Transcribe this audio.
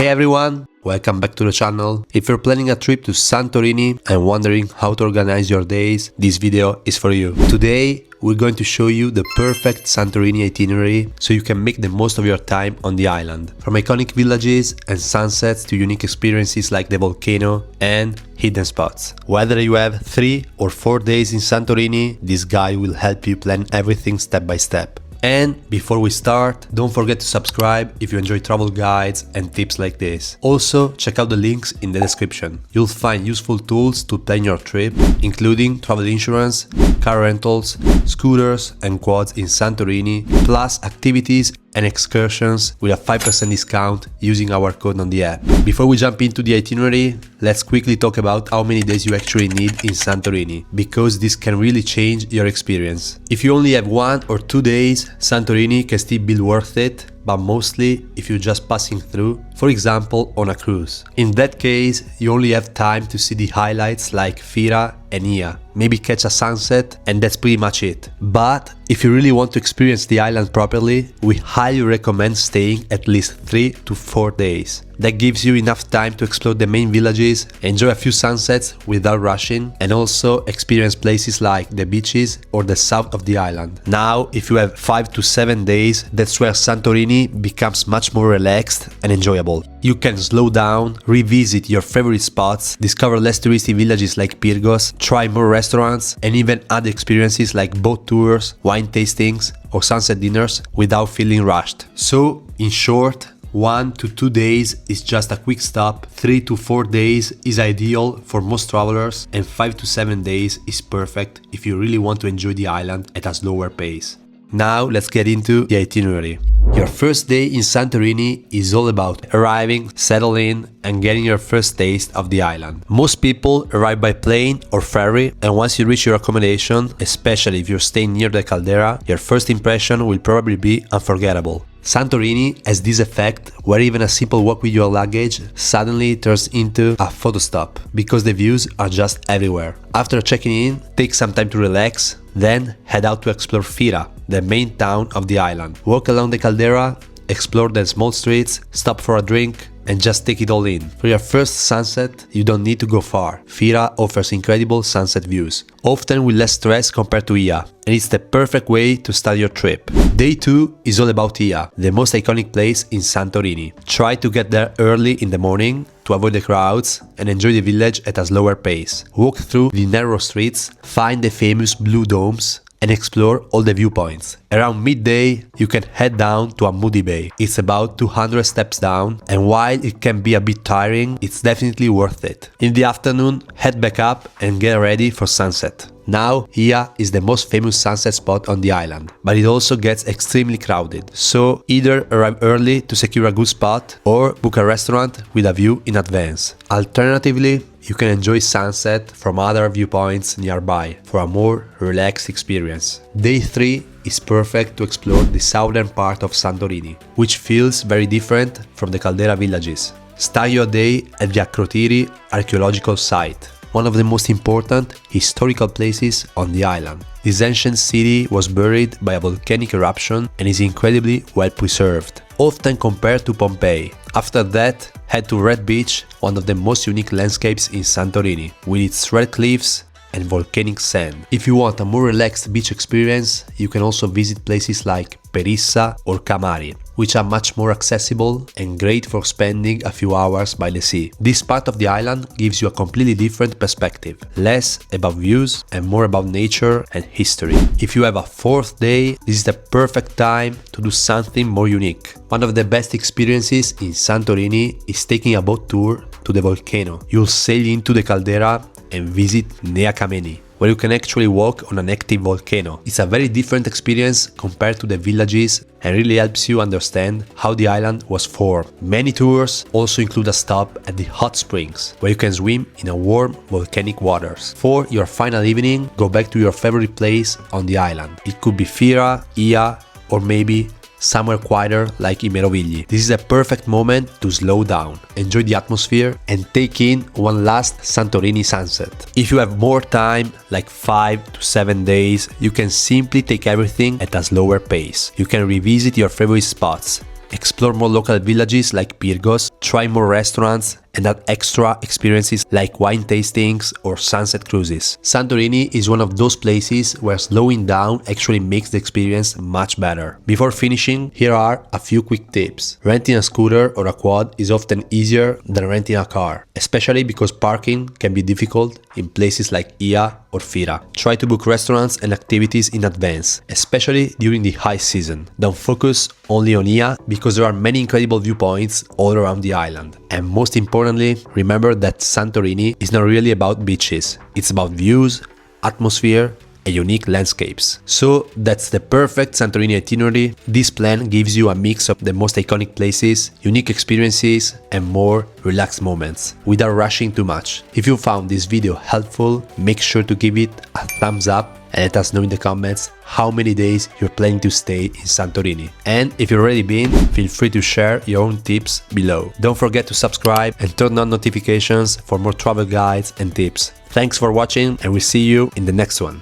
Hey everyone, welcome back to the channel. If you're planning a trip to Santorini and wondering how to organize your days, this video is for you. Today, we're going to show you the perfect Santorini itinerary so you can make the most of your time on the island. From iconic villages and sunsets to unique experiences like the volcano and hidden spots. Whether you have 3 or 4 days in Santorini, this guide will help you plan everything step by step. And before we start, don't forget to subscribe if you enjoy travel guides and tips like this. Also, check out the links in the description. You'll find useful tools to plan your trip, including travel insurance, car rentals, scooters and quads in Santorini, plus activities and excursions with a 5% discount using our code on the app. Before we jump into the itinerary, let's quickly talk about how many days you actually need in Santorini, because this can really change your experience. If you only have 1 or 2 days, Santorini can still be worth it, but mostly if you're just passing through, for example on a cruise. In that case, you only have time to see the highlights like Fira and Nea, maybe catch a sunset, and that's pretty much it. But if you really want to experience the island properly, we highly recommend staying at least 3 to 4 days. That gives you enough time to explore the main villages, enjoy a few sunsets without rushing, and also experience places like the beaches or the south of the island. Now, if you have 5 to 7 days, that's where Santorini becomes much more relaxed and enjoyable. You can slow down, revisit your favorite spots, discover less touristy villages like Pyrgos, try more restaurants, and even add experiences like boat tours, wine tastings, or sunset dinners without feeling rushed. So, in short, 1 to 2 days is just a quick stop, 3 to 4 days is ideal for most travelers, and 5 to 7 days is perfect if you really want to enjoy the island at a slower pace. Now let's get into the itinerary. Your first day in Santorini is all about arriving, settling, and getting your first taste of the island. Most people arrive by plane or ferry, and once you reach your accommodation, especially if you're staying near the caldera, your first impression will probably be unforgettable. Santorini has this effect where even a simple walk with your luggage suddenly turns into a photo stop, because the views are just everywhere. After checking in, take some time to relax, then head out to explore Fira, the main town of the island. Walk along the caldera, explore the small streets, stop for a drink, and just take it all in. For your first sunset, you don't need to go far. Fira offers incredible sunset views, often with less stress compared to Oia, and it's the perfect way to start your trip. Day 2 is all about Oia, the most iconic place in Santorini. Try to get there early in the morning to avoid the crowds and enjoy the village at a slower pace. Walk through the narrow streets, find the famous blue domes, and explore all the viewpoints. Around midday, you can head down to Amudi Bay. It's about 200 steps down, and while it can be a bit tiring, it's definitely worth it. In the afternoon, head back up and get ready for sunset. Now, Oia is the most famous sunset spot on the island, but it also gets extremely crowded, so either arrive early to secure a good spot or book a restaurant with a view in advance. Alternatively, you can enjoy sunset from other viewpoints nearby for a more relaxed experience. Day 3 is perfect to explore the southern part of Santorini, which feels very different from the caldera villages. Start your day at the Akrotiri archaeological site, one of the most important historical places on the island. This ancient city was buried by a volcanic eruption and is incredibly well preserved, often compared to Pompeii. After that, head to Red Beach, one of the most unique landscapes in Santorini, with its red cliffs and volcanic sand. If you want a more relaxed beach experience, you can also visit places like Perissa or Camari, which are much more accessible and great for spending a few hours by the sea. This part of the island gives you a completely different perspective, less about views and more about nature and history. If you have a 4th day, this is the perfect time to do something more unique. One of the best experiences in Santorini is taking a boat tour to the volcano. You'll sail into the caldera and visit Nea Kameni, where you can actually walk on an active volcano. It's a very different experience compared to the villages and really helps you understand how the island was formed. Many tours also include a stop at the hot springs, where you can swim in a warm volcanic waters. For your final evening, go back to your favorite place on the island. It could be Fira, Oia, or maybe somewhere quieter like Merovigli. This is a perfect moment to slow down, enjoy the atmosphere, and take in one last Santorini sunset. If you have more time, like 5 to 7 days, you can simply take everything at a slower pace. You can revisit your favorite spots, explore more local villages like Pyrgos, try more restaurants, and add extra experiences like wine tastings or sunset cruises. Santorini is one of those places where slowing down actually makes the experience much better. Before finishing, here are a few quick tips. Renting a scooter or a quad is often easier than renting a car, especially because parking can be difficult in places like Oia or Fira. Try to book restaurants and activities in advance, especially during the high season. Don't focus only on Oia because there are many incredible viewpoints all around the island. And most importantly, remember that Santorini is not really about beaches. It's about views, atmosphere, and unique landscapes. So that's the perfect Santorini itinerary. This plan gives you a mix of the most iconic places, unique experiences, and more relaxed moments without rushing too much. If you found this video helpful, make sure to give it a thumbs up and let us know in the comments how many days you're planning to stay in Santorini. And if you've already been, feel free to share your own tips below. Don't forget to subscribe and turn on notifications for more travel guides and tips. Thanks for watching, and we'll see you in the next one.